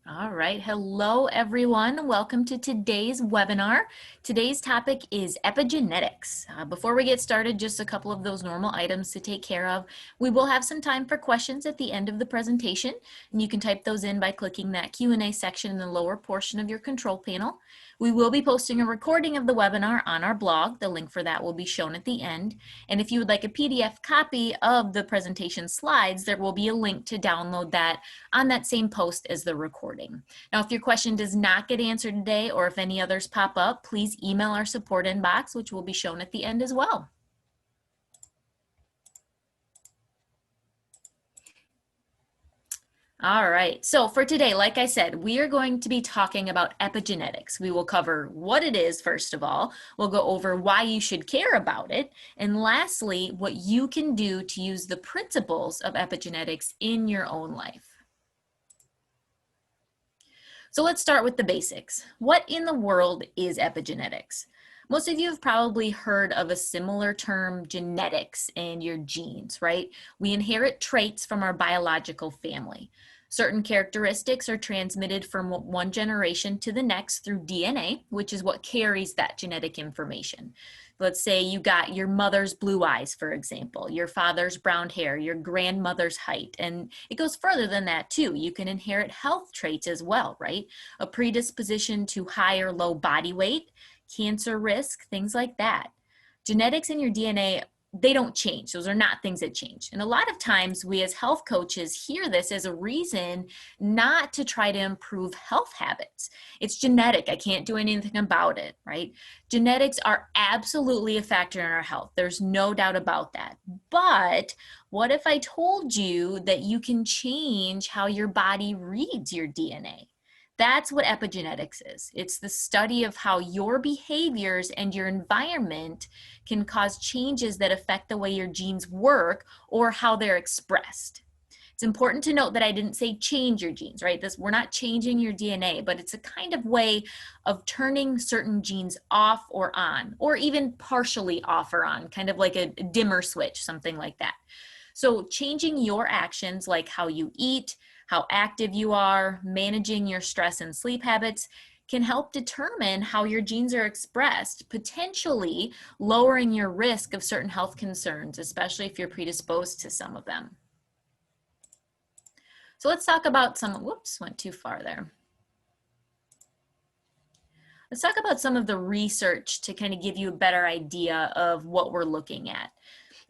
All right. Hello, everyone. Welcome to today's webinar. Today's topic is epigenetics. Before we get started, just a couple of those normal items to take care of. We will have some time for questions at the end of the presentation, and you can type those in by clicking that Q&A section in the lower portion of your control panel. We will be posting a recording of the webinar on our blog. The link for that will be shown at the end. And if you would like a PDF copy of the presentation slides, there will be a link to download that on that same post as the recording. Now, if your question does not get answered today, or if any others pop up, please email our support inbox, which will be shown at the end as well. All right, so for today, like I said, we are going to be talking about epigenetics. We will cover what it is, first of all. We'll go over why you should care about it. And lastly, what you can do to use the principles of epigenetics in your own life. So let's start with the basics. What in the world is epigenetics? Most of you have probably heard of a similar term, genetics, and your genes, right? We inherit traits from our biological family. Certain characteristics are transmitted from one generation to the next through DNA, which is what carries that genetic information. Let's say you got your mother's blue eyes, for example, your father's brown hair, your grandmother's height, and it goes further than that too. You can inherit health traits as well, right? A predisposition to high or low body weight, cancer risk, things like that. Genetics in your DNA, they don't change. Those are not things that change. And a lot of times we as health coaches hear this as a reason not to try to improve health habits. It's genetic. I can't do anything about it, right? Genetics are absolutely a factor in our health. There's no doubt about that. But what if I told you that you can change how your body reads your DNA? That's what epigenetics is. It's the study of how your behaviors and your environment can cause changes that affect the way your genes work or how they're expressed. It's important to note that I didn't say change your genes, right? We're not changing your DNA, but it's a kind of way of turning certain genes off or on, or even partially off or on, kind of like a dimmer switch, something like that. So changing your actions, like how you eat, how active you are, managing your stress and sleep habits, can help determine how your genes are expressed, potentially lowering your risk of certain health concerns, especially if you're predisposed to some of them. So let's talk about whoops, went too far there. Let's talk about some of the research to kind of give you a better idea of what we're looking at.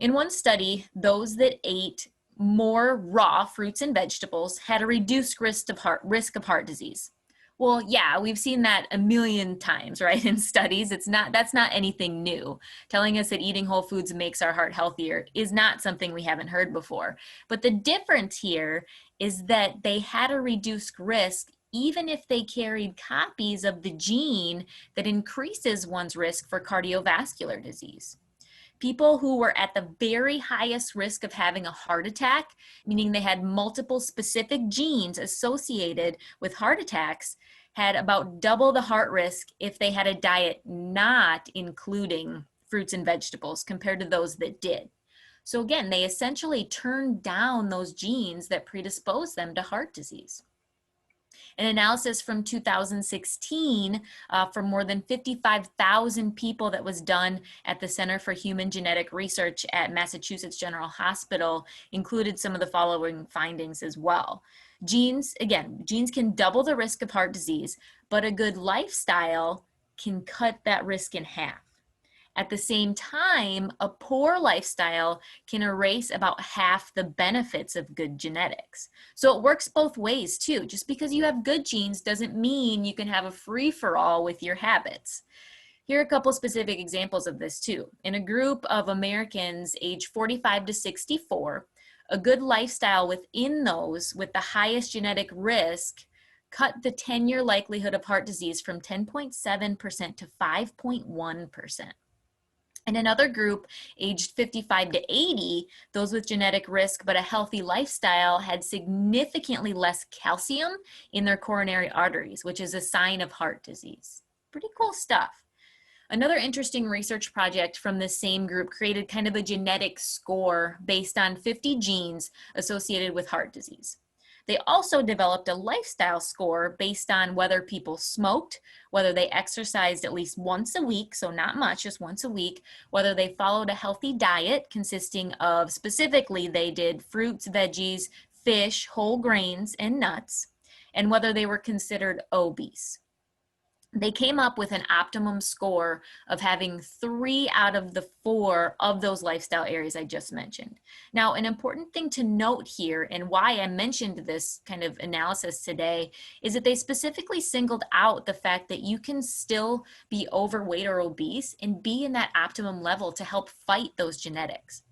In one study, those that ate more raw fruits and vegetables had a reduced risk of heart disease. Well, yeah, we've seen that a million times, right, in studies. That's not anything new. Telling us that eating whole foods makes our heart healthier is not something we haven't heard before. But the difference here is that they had a reduced risk even if they carried copies of the gene that increases one's risk for cardiovascular disease. People who were at the very highest risk of having a heart attack, meaning they had multiple specific genes associated with heart attacks, had about double the heart risk if they had a diet not including fruits and vegetables compared to those that did. So again, they essentially turned down those genes that predispose them to heart disease. An analysis from 2016 for more than 55,000 people that was done at the Center for Human Genetic Research at Massachusetts General Hospital included some of the following findings as well. Genes can double the risk of heart disease, but a good lifestyle can cut that risk in half. At the same time, a poor lifestyle can erase about half the benefits of good genetics. So it works both ways too. Just because you have good genes doesn't mean you can have a free-for-all with your habits. Here are a couple specific examples of this too. In a group of Americans aged 45 to 64, a good lifestyle within those with the highest genetic risk cut the 10-year likelihood of heart disease from 10.7% to 5.1%. In another group, aged 55 to 80, those with genetic risk but a healthy lifestyle had significantly less calcium in their coronary arteries, which is a sign of heart disease. Pretty cool stuff. Another interesting research project from this same group created kind of a genetic score based on 50 genes associated with heart disease. They also developed a lifestyle score based on whether people smoked, whether they exercised at least once a week, so not much, just once a week, whether they followed a healthy diet consisting of, specifically, they did fruits, veggies, fish, whole grains, and nuts, and whether they were considered obese. They came up with an optimum score of having 3 out of the 4 of those lifestyle areas I just mentioned. Now, an important thing to note here, and why I mentioned this kind of analysis today, is that they specifically singled out the fact that you can still be overweight or obese and be in that optimum level to help fight those genetics.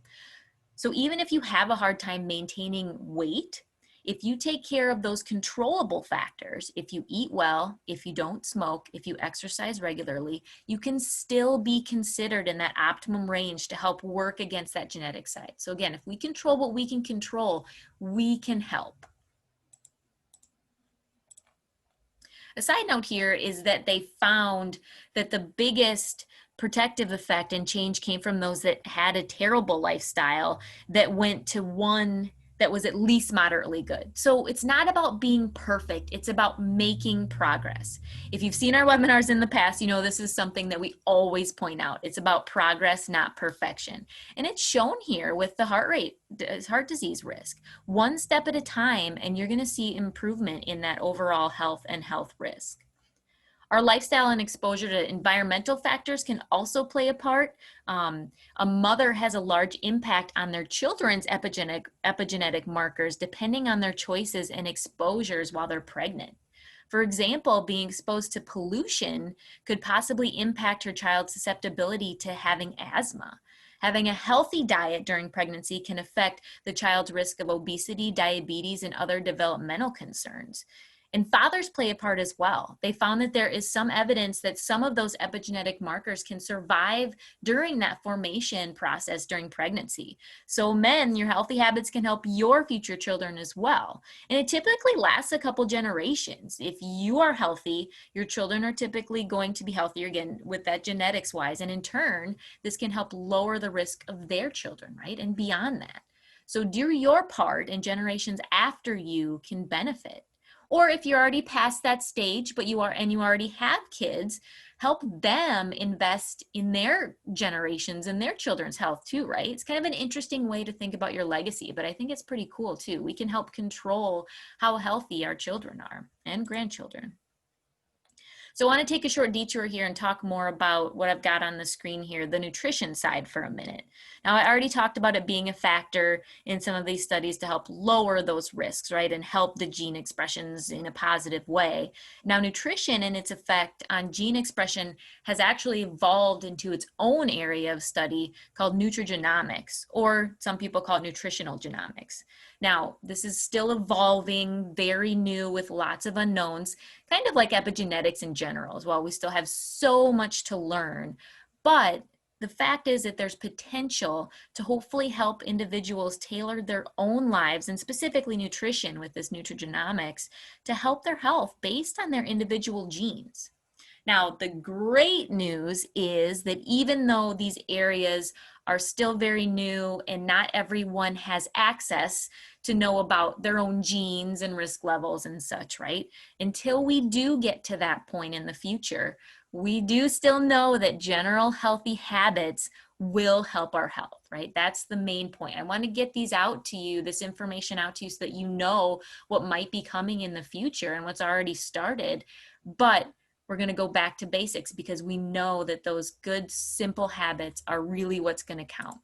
So even if you have a hard time maintaining weight, if you take care of those controllable factors, if you eat well, if you don't smoke, if you exercise regularly, you can still be considered in that optimum range to help work against that genetic side. So again, if we control what we can control, we can help. A side note here is that they found that the biggest protective effect and change came from those that had a terrible lifestyle that went to one that was at least moderately good. So it's not about being perfect, it's about making progress. If you've seen our webinars in the past, you know this is something that we always point out. It's about progress, not perfection. And it's shown here with the heart disease risk. One step at a time, and you're gonna see improvement in that overall health and health risk. Our lifestyle and exposure to environmental factors can also play a part. A mother has a large impact on their children's epigenetic markers depending on their choices and exposures while they're pregnant. For example, being exposed to pollution could possibly impact her child's susceptibility to having asthma. Having a healthy diet during pregnancy can affect the child's risk of obesity, diabetes, and other developmental concerns. And fathers play a part as well. They found that there is some evidence that some of those epigenetic markers can survive during that formation process during pregnancy. So men, your healthy habits can help your future children as well. And it typically lasts a couple generations. If you are healthy, your children are typically going to be healthier again with that genetics wise. And in turn, this can help lower the risk of their children, right? And beyond that. So do your part, and generations after you can benefit. Or if you're already past that stage, but you already have kids, help them invest in their generations and their children's health too, right? It's kind of an interesting way to think about your legacy, but I think it's pretty cool too. We can help control how healthy our children are and grandchildren. So I want to take a short detour here and talk more about what I've got on the screen here, the nutrition side for a minute. Now, I already talked about it being a factor in some of these studies to help lower those risks, right, and help the gene expressions in a positive way. Now, nutrition and its effect on gene expression has actually evolved into its own area of study called nutrigenomics, or some people call it nutritional genomics. Now, this is still evolving, very new with lots of unknowns, kind of like epigenetics in general as well. We still have so much to learn, but the fact is that there's potential to hopefully help individuals tailor their own lives, and specifically nutrition with this nutrigenomics, to help their health based on their individual genes. Now, the great news is that even though these areas are still very new and not everyone has access to know about their own genes and risk levels and such, right? Until we do get to that point in the future, we do still know that general healthy habits will help our health, right? That's the main point. I want to get these out to you, this information out to you, so that you know what might be coming in the future and what's already started. But we're going to go back to basics because we know that those good, simple habits are really what's going to count.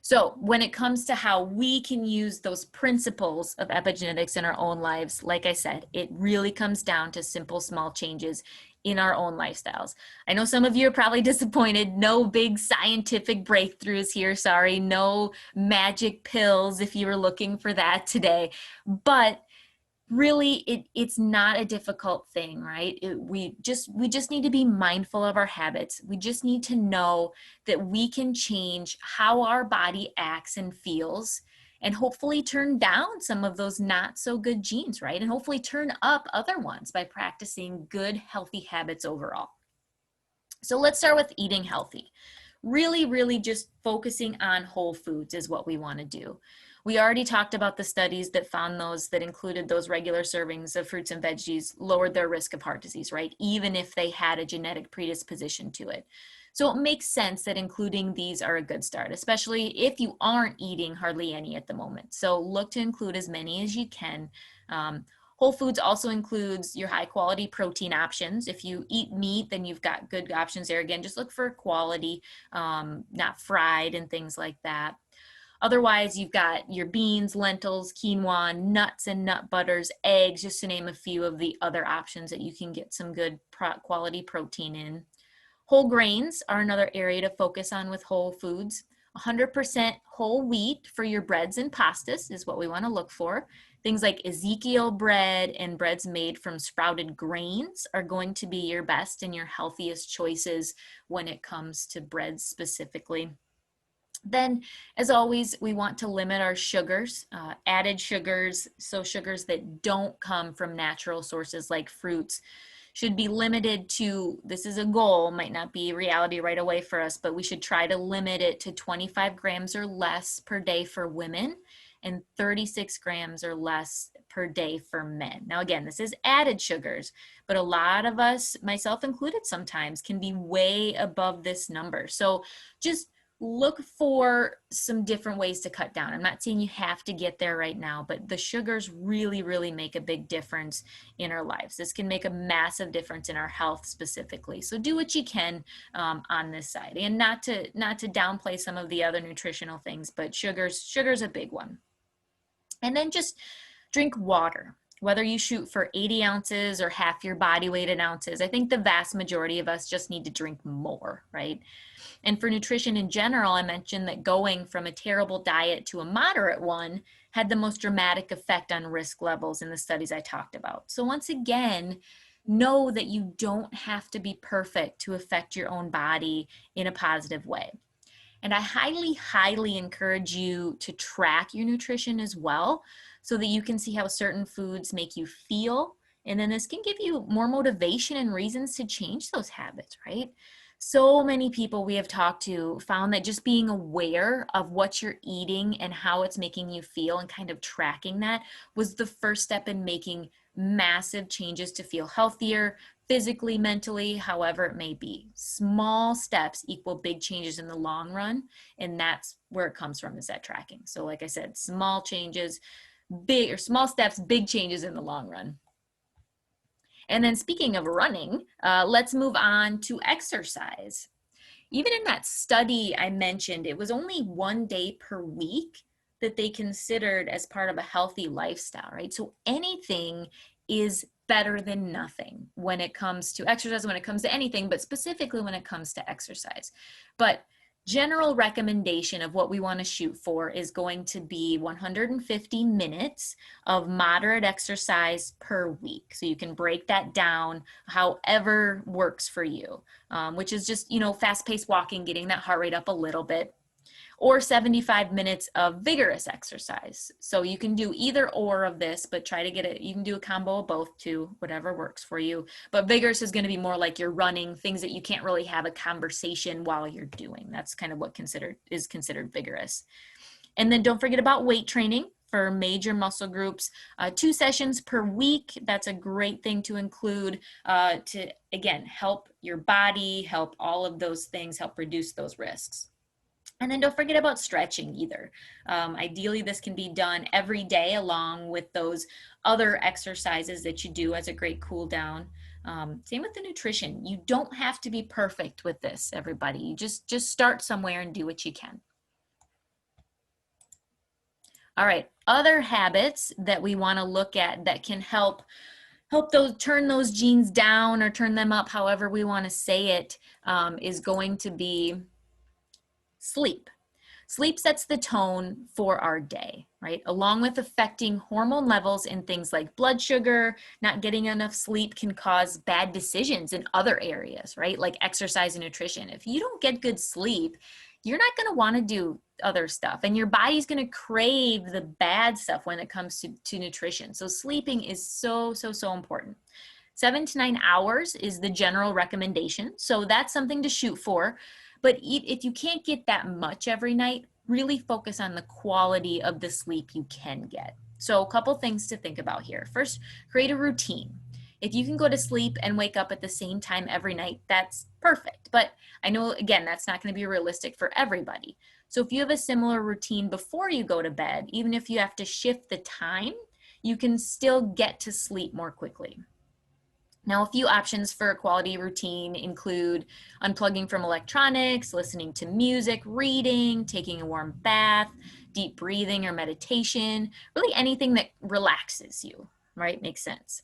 So when it comes to how we can use those principles of epigenetics in our own lives, like I said, it really comes down to simple, small changes in our own lifestyles. I know some of you are probably disappointed. No big scientific breakthroughs here. Sorry, no magic pills if you were looking for that today. But really, it's not a difficult thing, right? We just need to be mindful of our habits. We just need to know that we can change how our body acts and feels, and hopefully turn down some of those not so good genes, right? And hopefully turn up other ones by practicing good, healthy habits overall. So let's start with eating healthy. Really just focusing on whole foods is what we want to do. We already talked about the studies that found those that included those regular servings of fruits and veggies lowered their risk of heart disease, right? Even if they had a genetic predisposition to it. So it makes sense that including these are a good start, especially if you aren't eating hardly any at the moment. So look to include as many as you can. Whole foods also includes your high quality protein options. If you eat meat, then you've got good options there. Again, just look for quality, not fried and things like that. Otherwise, you've got your beans, lentils, quinoa, nuts and nut butters, eggs, just to name a few of the other options that you can get some good quality protein in. Whole grains are another area to focus on with whole foods. 100% whole wheat for your breads and pastas is what we want to look for. Things like Ezekiel bread and breads made from sprouted grains are going to be your best and your healthiest choices when it comes to breads specifically. Then, as always, we want to limit our sugars, added sugars, so sugars that don't come from natural sources like fruits should be limited to, this is a goal, might not be reality right away for us, but we should try to limit it to 25 grams or less per day for women and 36 grams or less per day for men. Now, again, this is added sugars, but a lot of us, myself included sometimes, can be way above this number. So just look for some different ways to cut down. I'm not saying you have to get there right now, but the sugars really, really make a big difference in our lives. This can make a massive difference in our health specifically. So do what you can on this side, and not to downplay some of the other nutritional things, but sugar's a big one. And then just drink water. Whether you shoot for 80 ounces or half your body weight in ounces, I think the vast majority of us just need to drink more, right? And for nutrition in general, I mentioned that going from a terrible diet to a moderate one had the most dramatic effect on risk levels in the studies I talked about. So once again, know that you don't have to be perfect to affect your own body in a positive way. And I highly, highly encourage you to track your nutrition as well so that you can see how certain foods make you feel. And then this can give you more motivation and reasons to change those habits, right? So many people we have talked to found that just being aware of what you're eating and how it's making you feel and kind of tracking that was the first step in making massive changes to feel healthier, physically, mentally, however it may be. Small steps equal big changes in the long run, and that's where it comes from, is that tracking. So like I said, small changes, small steps, big changes in the long run. And then speaking of running, let's move on to exercise. Even in that study I mentioned, it was only 1 day per week that they considered as part of a healthy lifestyle, right? So anything is better than nothing when it comes to exercise, when it comes to anything, but specifically when it comes to exercise. But general recommendation of what we want to shoot for is going to be 150 minutes of moderate exercise per week. So you can break that down however works for you, which is just, fast-paced walking, getting that heart rate up a little bit, or 75 minutes of vigorous exercise. So you can do either or of this, but try to get it. You can do a combo of both too, whatever works for you. But vigorous is going to be more like you're running, things that you can't really have a conversation while you're doing. That's kind of what is considered vigorous. And then don't forget about weight training for major muscle groups, 2 sessions per week. That's a great thing to include to, again, help your body, help all of those things, help reduce those risks. And then don't forget about stretching either. Ideally, this can be done every day along with those other exercises that you do as a great cool down. Same with the nutrition. You don't have to be perfect with this, everybody. You just start somewhere and do what you can. All right, other habits that we want to look at that can help turn those genes down or turn them up, however we want to say it, is going to be sleep. Sleep sets the tone for our day, right? Along with affecting hormone levels in things like blood sugar, not getting enough sleep can cause bad decisions in other areas, right? Like exercise and nutrition. If you don't get good sleep, you're not going to want to do other stuff, and your body's going to crave the bad stuff when it comes to nutrition. So sleeping is so important. 7 to 9 hours is the general recommendation. So that's something to shoot for. But if you can't get that much every night, really focus on the quality of the sleep you can get. So a couple things to think about here. First, create a routine. If you can go to sleep and wake up at the same time every night, that's perfect. But I know, again, that's not going to be realistic for everybody. So if you have a similar routine before you go to bed, even if you have to shift the time, you can still get to sleep more quickly. Now, a few options for a quality routine include unplugging from electronics, listening to music, reading, taking a warm bath, deep breathing or meditation, really anything that relaxes you, right? Makes sense.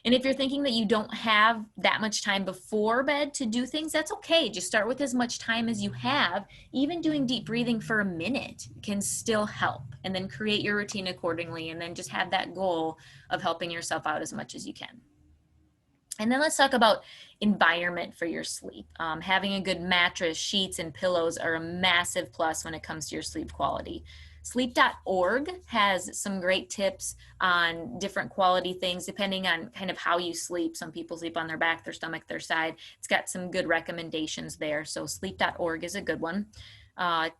And if you're thinking that you don't have that much time before bed to do things, that's okay. Just start with as much time as you have. Even doing deep breathing for a minute can still help. And then create your routine accordingly, and then just have that goal of helping yourself out as much as you can. And then let's talk about environment for your sleep. Having a good mattress, sheets, and pillows are a massive plus when it comes to your sleep quality. Sleep.org has some great tips on different quality things depending on kind of how you sleep. Some people sleep on their back, their stomach, their side. It's got some good recommendations there. So sleep.org is a good one.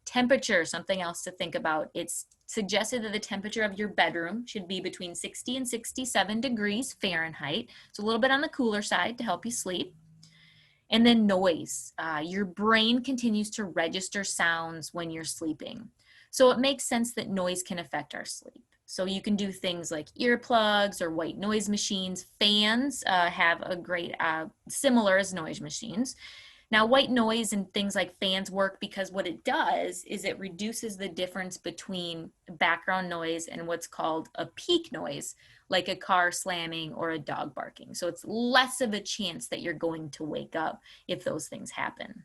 Temperature, something else to think about. It's suggested that the temperature of your bedroom should be between 60 and 67 degrees Fahrenheit. So a little bit on the cooler side to help you sleep. And then noise. Your brain continues to register sounds when you're sleeping. So it makes sense that noise can affect our sleep. So you can do things like earplugs or white noise machines. Fans have a great, similar as noise machines. Now, white noise and things like fans work because what it does is it reduces the difference between background noise and what's called a peak noise, like a car slamming or a dog barking. So it's less of a chance that you're going to wake up if those things happen.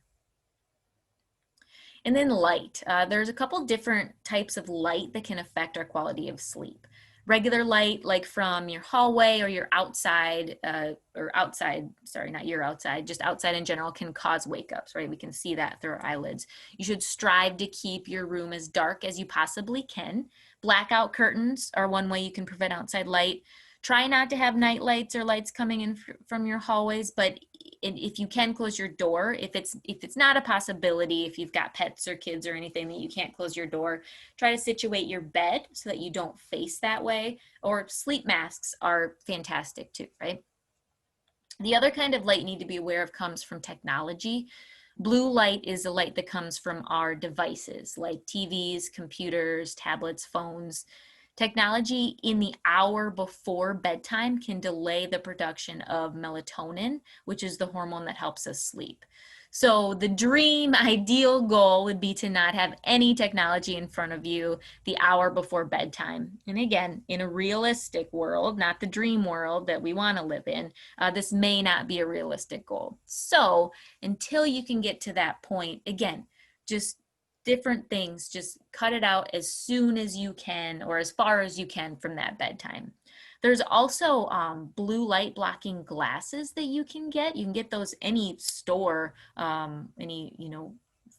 And then light. There's a couple different types of light that can affect our quality of sleep. Regular light, like from your hallway or your outside, not your outside, just outside in general, can cause wake ups, right? We can see that through our eyelids. You should strive to keep your room as dark as you possibly can. Blackout curtains are one way you can prevent outside light. Try not to have night lights or lights coming in from your hallways, but if you can close your door, if it's not a possibility, if you've got pets or kids or anything that you can't close your door, try to situate your bed so that you don't face that way. Or sleep masks are fantastic too, right? The other kind of light you need to be aware of comes from technology. Blue light is the light that comes from our devices like TVs, computers, tablets, phones. Technology in the hour before bedtime can delay the production of melatonin, which is the hormone that helps us sleep. So the dream ideal goal would be to not have any technology in front of you the hour before bedtime. And again, in a realistic world, not the dream world that we want to live in, this may not be a realistic goal. So until you can get to that point, again, just different things, just cut it out as soon as you can or as far as you can from that bedtime. There's also blue light blocking glasses that you can get. You can get those any store, any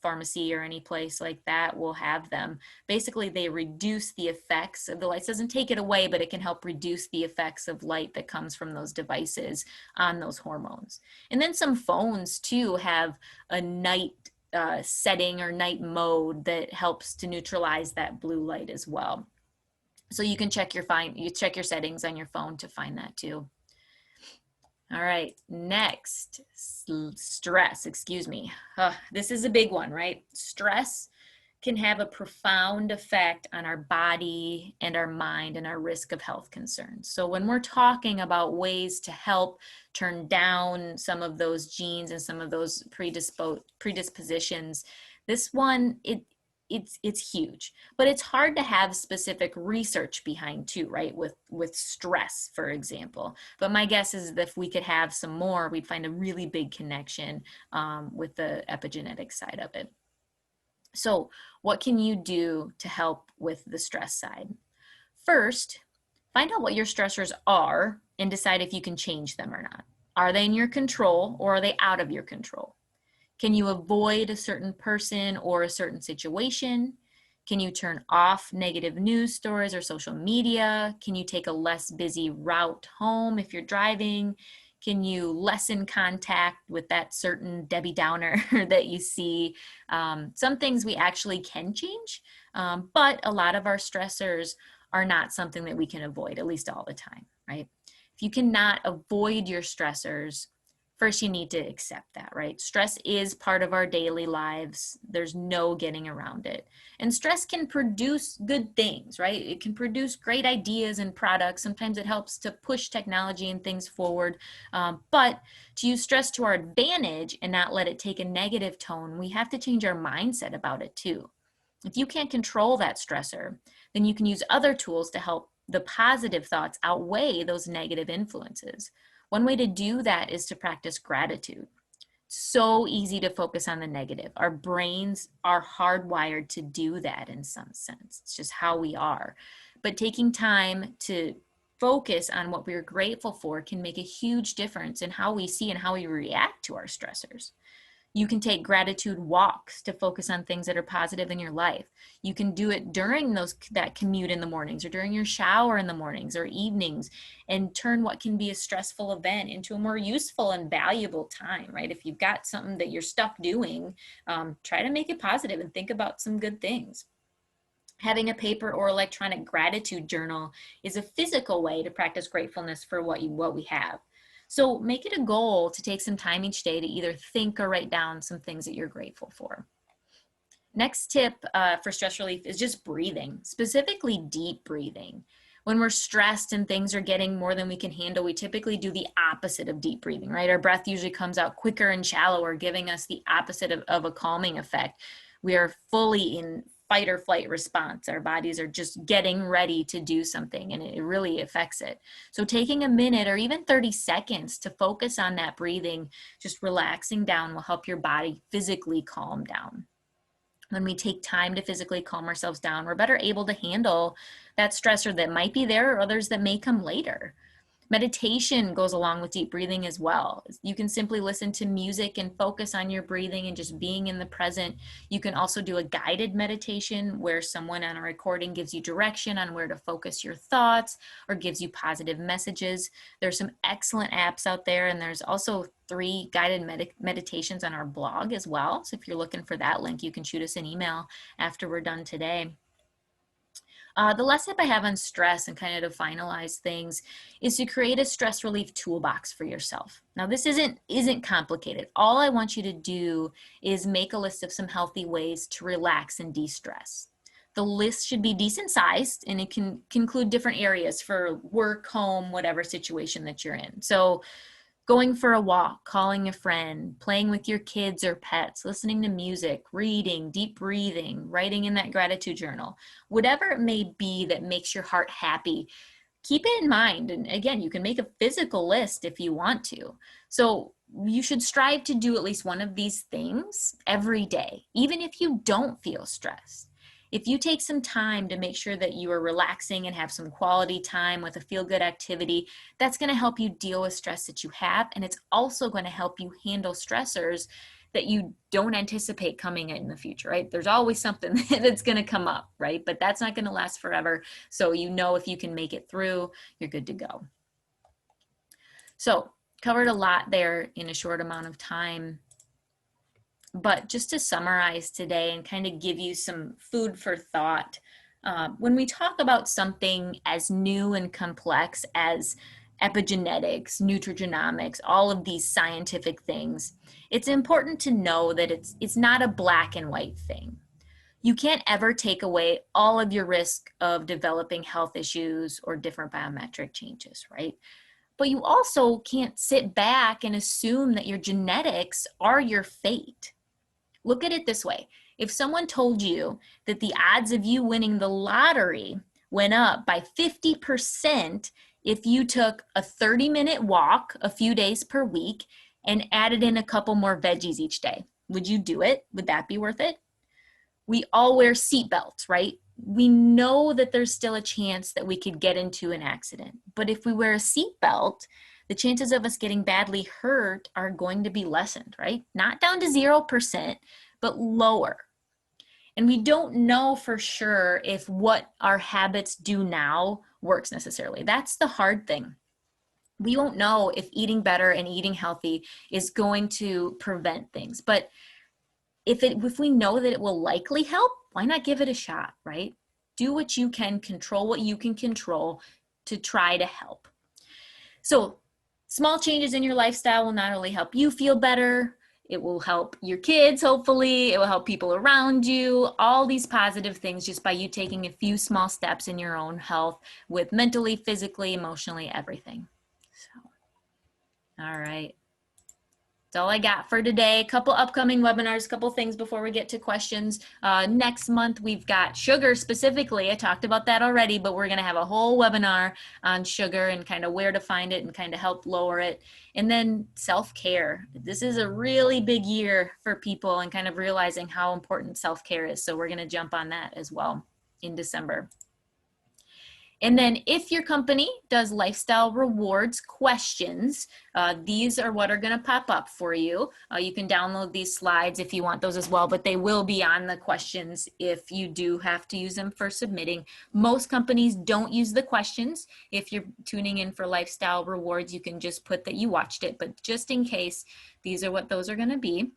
pharmacy or any place like that will have them. Basically, they reduce the effects of the lights. Doesn't take it away, but it can help reduce the effects of light that comes from those devices on those hormones. And then some phones too have a night setting or night mode that helps to neutralize that blue light as well. So you can check your settings on your phone to find that too. All right, next, stress, excuse me. This is a big one, right? Stress can have a profound effect on our body and our mind and our risk of health concerns. So when we're talking about ways to help turn down some of those genes and some of those predispositions, this one, it's huge, but it's hard to have specific research behind too, right? With stress, for example. But my guess is that if we could have some more, we'd find a really big connection with the epigenetic side of it. So what can you do to help with the stress side? First, find out what your stressors are and decide if you can change them or not. Are they in your control or are they out of your control? Can you avoid a certain person or a certain situation? Can you turn off negative news stories or social media? Can you take a less busy route home if you're driving? Can you lessen contact with that certain Debbie Downer that you see? Some things we actually can change, but a lot of our stressors are not something that we can avoid, at least all the time, right? If you cannot avoid your stressors, first you need to accept that, right? Stress is part of our daily lives. There's no getting around it. And stress can produce good things, right? It can produce great ideas and products. Sometimes it helps to push technology and things forward. But to use stress to our advantage and not let it take a negative tone, we have to change our mindset about it too. If you can't control that stressor, then you can use other tools to help the positive thoughts outweigh those negative influences. One way to do that is to practice gratitude. So easy to focus on the negative. Our brains are hardwired to do that in some sense. It's just how we are. But taking time to focus on what we're grateful for can make a huge difference in how we see and how we react to our stressors. You can take gratitude walks to focus on things that are positive in your life. You can do it during that commute in the mornings or during your shower in the mornings or evenings, and turn what can be a stressful event into a more useful and valuable time, right? If you've got something that you're stuck doing, try to make it positive and think about some good things. Having a paper or electronic gratitude journal is a physical way to practice gratefulness for what we have. So make it a goal to take some time each day to either think or write down some things that you're grateful for. Next tip for stress relief is just breathing, specifically deep breathing. When we're stressed and things are getting more than we can handle, we typically do the opposite of deep breathing, right? Our breath usually comes out quicker and shallower, giving us the opposite of a calming effect. We are fully in fight or flight response. Our bodies are just getting ready to do something, and it really affects it. So taking a minute or even 30 seconds to focus on that breathing, just relaxing down, will help your body physically calm down. When we take time to physically calm ourselves down, we're better able to handle that stressor that might be there or others that may come later. Meditation goes along with deep breathing as well. You can simply listen to music and focus on your breathing and just being in the present. You can also do a guided meditation where someone on a recording gives you direction on where to focus your thoughts or gives you positive messages. There's some excellent apps out there, and there's also 3 guided meditations on our blog as well. So if you're looking for that link, you can shoot us an email after we're done today. The last tip I have on stress, and kind of to finalize things, is to create a stress relief toolbox for yourself. Now, this isn't complicated. All I want you to do is make a list of some healthy ways to relax and de-stress. The list should be decent sized, and it can include different areas for work, home, whatever situation that you're in. So going for a walk, calling a friend, playing with your kids or pets, listening to music, reading, deep breathing, writing in that gratitude journal, whatever it may be that makes your heart happy, keep it in mind. And again, you can make a physical list if you want to. So you should strive to do at least one of these things every day, even if you don't feel stressed. If you take some time to make sure that you are relaxing and have some quality time with a feel-good activity, that's going to help you deal with stress that you have. And it's also going to help you handle stressors that you don't anticipate coming in the future, right? There's always something that's going to come up, right? But that's not going to last forever. So you know, if you can make it through, you're good to go. So covered a lot there in a short amount of time. But just to summarize today and kind of give you some food for thought, when we talk about something as new and complex as epigenetics, nutrigenomics, all of these scientific things, it's important to know that it's not a black and white thing. You can't ever take away all of your risk of developing health issues or different biometric changes, right? But you also can't sit back and assume that your genetics are your fate. Look at it this way. If someone told you that the odds of you winning the lottery went up by 50% if you took a 30-minute walk a few days per week and added in a couple more veggies each day, would you do it? Would that be worth it? We all wear seatbelts, right? We know that there's still a chance that we could get into an accident. But if we wear a seatbelt, the chances of us getting badly hurt are going to be lessened, right? Not down to 0%, but lower. And we don't know for sure if what our habits do now works necessarily. That's the hard thing. we won't know if eating better and eating healthy is going to prevent things. But if we know that it will likely help, why not give it a shot, right? Do what you can, control what you can control to try to help. So small changes in your lifestyle will not only help you feel better, it will help your kids, hopefully. It will help people around you. All these positive things just by you taking a few small steps in your own health with mentally, physically, emotionally, everything. So, all right. That's all I got for today. A couple upcoming webinars, a couple things before we get to questions. Next month, we've got sugar specifically. I talked about that already, but we're going to have a whole webinar on sugar and kind of where to find it and kind of help lower it. And then self-care. This is a really big year for people and kind of realizing how important self-care is. So we're going to jump on that as well in December. And then if your company does lifestyle rewards questions, these are what are going to pop up for you. You can download these slides if you want those as well, but they will be on the questions if you do have to use them for submitting. Most companies don't use the questions. If you're tuning in for lifestyle rewards, you can just put that you watched it, but just in case, these are what those are going to be.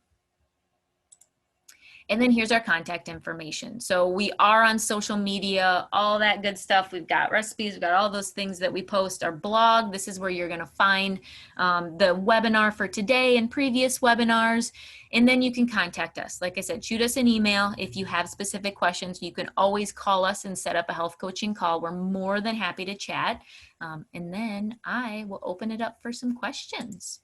And then here's our contact information. So we are on social media, all that good stuff. We've got recipes, we've got all those things that we post. Our blog, this is where you're going to find the webinar for today and previous webinars. And then you can contact us. Like I said, shoot us an email if you have specific questions. You can always call us and set up a health coaching call. We're more than happy to chat. And then I will open it up for some questions.